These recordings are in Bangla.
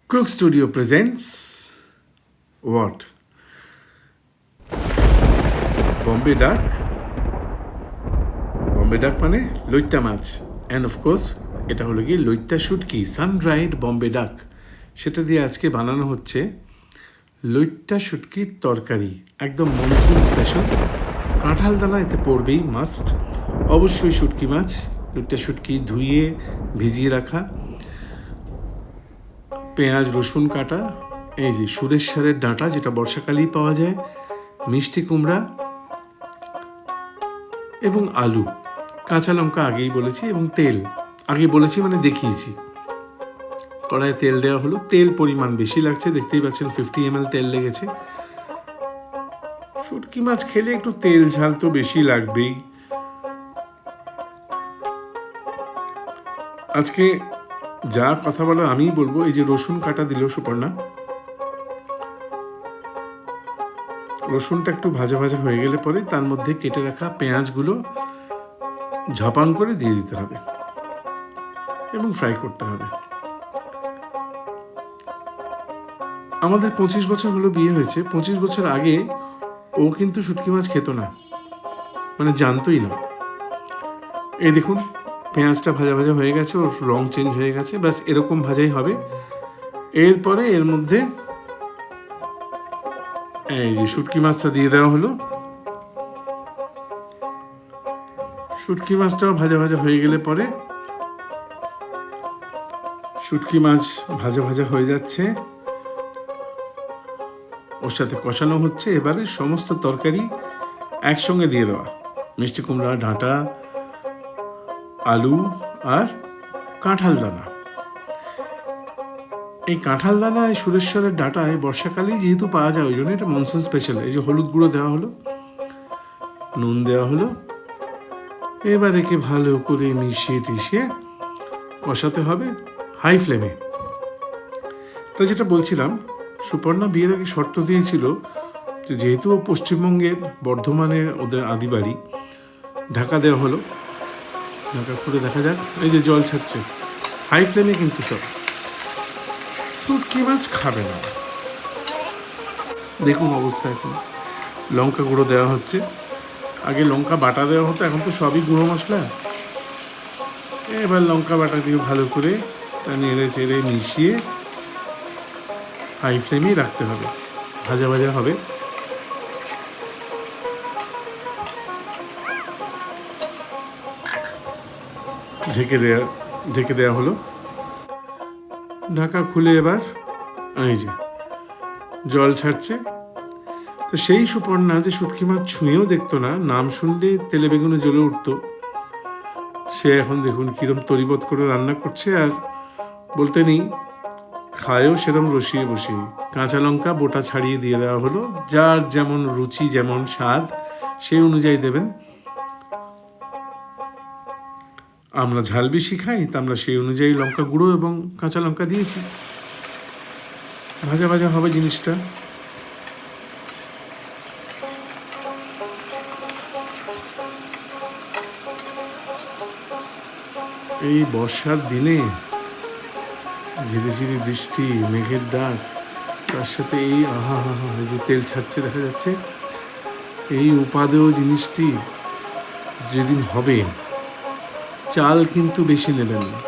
Cook Studio presents what? Bombay duck? Bombay duck মানে লইট্টা মাছ অ্যান্ড অফকোর্স এটা হলো গিয়ে লইট্টা শুটকি সানড্রাইড বম্বে ডাক। সেটা দিয়ে আজকে বানানো হচ্ছে লইট্টা শুটকির তরকারি, একদম মনসুন স্পেশাল। কাঁঠাল দানা এতে পড়বেই মাস্ট। অবশ্যই শুটকি মাছ, লইট্টা শুটকি ধুয়ে ভিজিয়ে রাখা, পেঁয়াজ রসুন কাটা, এই যে সুরেশ্বরের ডাঁটা যেটা বর্ষাকালেই পাওয়া যায়, মিষ্টি কুমড়া এবং আলু, কাঁচা লঙ্কা আগেই বলেছি, এবং তেল আগে বলেছি মানে দেখিয়েছি। কড়াইয়ে তেল দেওয়া হলো, তেল পরিমাণ বেশি লাগছে, দেখতেই পাচ্ছেন 50 ml তেল লেগেছে। শুটকি মাছ খেলে একটু তেল ঝাল তো বেশি লাগবেই। আজকে যা কথা বলো আমিই বলবো। এই যে রসুন কাটা দিল সুপর্ণা, রসুনটা একটু ভাজা ভাজা হয়ে গেলে পরে তার মধ্যে কেটে রাখা পেঁয়াজগুলো ঝাপান করে দিয়ে দিতে হবে এবং ফ্রাই করতে হবে। আমাদের 25 বছর হলো বিয়ে হয়েছে। 25 বছর আগে ও কিন্তু শুটকি মাছ খেত না, মানে জানতোই না। এই দেখুন পেঁয়াজটা ভাজা ভাজা হয়ে গেছে, ওর রং চেঞ্জ হয়ে গেছে, ব্যাস এরকম ভাজাই হবে। এরপরে এর মধ্যে এই যে শুটকি মাছটা দিয়ে দেওয়া হলো। শুটকি মাছটাও ভাজা ভাজা হয়ে গেলে পরে, শুটকি মাছ ভাজা ভাজা হয়ে যাচ্ছে, ওর সাথে কষানো হচ্ছে। এবারে সমস্ত তরকারি একসঙ্গে দিয়ে দেওয়া, মিষ্টি কুমড়া, ডাঁটা, আলু আর কাঁঠাল দানা। এই কাঁঠাল দানা এই সুরেশ্বরের ডাঁটায় বর্ষাকালেই যেহেতু পাওয়া যায়, ওই জন্য এটা মনসুন স্পেশাল। এই যে হলুদ গুঁড়ো দেওয়া হলো, নুন দেওয়া হলো। এবার একে ভালো করে মিশিয়ে টিশিয়ে কষাতে হবে হাই ফ্লেমে। তো যেটা বলছিলাম, সুপর্ণা বিয়ের আগে শর্ত দিয়েছিল যে যেহেতু পশ্চিমবঙ্গের বর্ধমানে ওদের আদি বাড়ি, ঢাকা দেওয়া হলো, ঢাকা খুলে দেখা যাক। এই যে জল ছাড়ছে, হাই ফ্লেমে কিন্তু সব। শুটকি মাছ খাবে না, দেখুন অবস্থা। এখন লঙ্কা গুঁড়ো দেওয়া হচ্ছে, আগে লঙ্কা বাটা দেওয়া হতো, এখন তো সবই গুঁড়ো মশলা। এবার লঙ্কা বাটা দিয়ে ভালো করে তা নেড়ে চেড়ে মিশিয়ে হাই ফ্লেমেই রাখতে হবে, ভাজা ভাজা হবে। ঢেকে দেওয়া হলো, ঢাকা খুলে এবার এই যে জল ছাড়ছে। তো সেই সুপর্ণা যে শুটকি মাছ ছুঁয়েও দেখতো না, নাম শুনলে তেলে বেগুনে জ্বলে উঠতো, সে এখন দেখুন কিরম তরিবত করে রান্না করছে। আর বলতে নেই, খায়ও সেরম রসিয়ে বসিয়ে। কাঁচা লঙ্কা বোটা ছাড়িয়ে দিয়ে দেওয়া হলো, যার যেমন রুচি যেমন স্বাদ সেই অনুযায়ী দেবেন। আমরা ঝাল বেশি খাই, তা আমরা সেই অনুযায়ী লঙ্কা গুঁড়ো এবং কাঁচা লঙ্কা দিয়েছি। ভাজা ভাজা হবে জিনিসটা। এই বর্ষার দিনে ঝিরি ঝিরি বৃষ্টি, মেঘের ডাক, তার সাথে এই আহা হা হা, যে তেল ছাড়ছে দেখা যাচ্ছে, এই উপাদেয় জিনিসটি যেদিন হবে, চাল কিন্তু বেশি নেবেন না,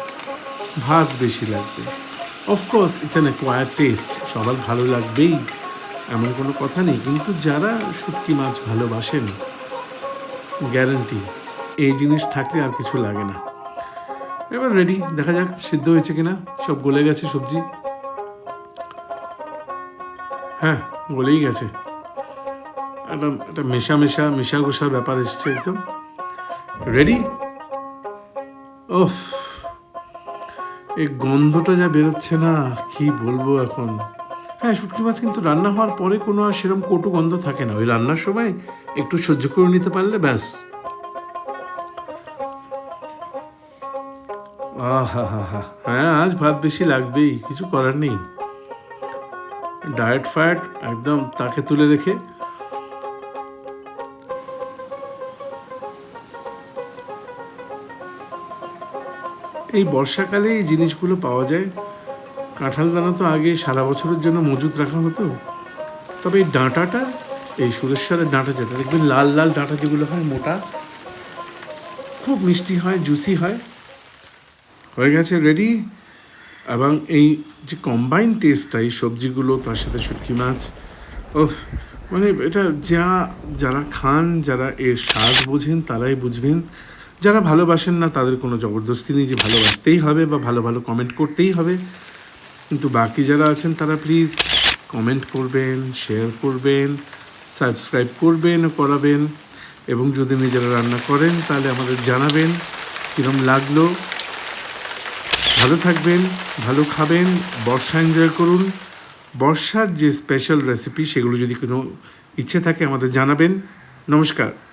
ভাত বেশি লাগবে। Of course it's an acquired test, সবার ভালো লাগবেই এমন কোনো কথা নেই, কিন্তু যারা শুটকি মাছ ভালোবাসেন, গ্যারান্টি এই জিনিস থাকলে আর কিছু লাগে না। এবার রেডি, দেখা যাক সিদ্ধ হয়েছে কিনা। সব গলে গেছে সবজি, হ্যাঁ গলেই গেছে। একটা মেশা গোশার ব্যাপার এসছে, একদম রেডি। ওহ, এই গন্ধটা যা বেরোচ্ছে না, কি বলবো এখন। হ্যাঁ, শুটকি মাছ কিন্তু রান্না হওয়ার পরে কোনো আর সেরকম কটু গন্ধ থাকে না, ওই রান্নার সময় একটু সহ্য করে নিতে পারলে ব্যাস। আহা হা হা, হ্যাঁ আজ ভাত বেশি লাগবেই, কিছু করার নেই। ডায়েট ফ্যাট একদম তাকে তুলে রেখে এই বর্ষাকালে এই জিনিসগুলো পাওয়া যায়। কাঁঠাল দানা তো আগে সারা বছরের জন্য মজুত রাখা হতো, তবে এই ডাঁটাটা, এই সুরেশ্বরের ডাঁটা যেটা দেখবেন লাল লাল ডাঁটা যেগুলো হয় মোটা, খুব মিষ্টি হয়, জুসি হয়। হয়ে গেছে রেডি। এবং এই যে কম্বাইন টেস্টটা, এই সবজিগুলো তার সাথে শুটকি মাছ, ওহ, মানে এটা যারা খান, যারা এর স্বাদ বোঝেন তারাই বুঝবেন। যারা ভালোবাসেন না তাদের কোনো জবরদস্তি নেই যে ভালোবাসতেই হবে বা ভালো ভালো কমেন্ট করতেই হবে। কিন্তু বাকি যারা আছেন তারা প্লিজ কমেন্ট করবেন, শেয়ার করবেন, সাবস্ক্রাইব করবেন ও করাবেন। এবং যদি নিজেরা রান্না করেন তাহলে আমাদের জানাবেন কীরকম লাগলো। ভালো থাকবেন, ভালো খাবেন, বর্ষা এনজয় করুন। বর্ষার যে স্পেশাল রেসিপি সেগুলো যদি কোনো ইচ্ছে থাকে আমাদের জানাবেন। নমস্কার।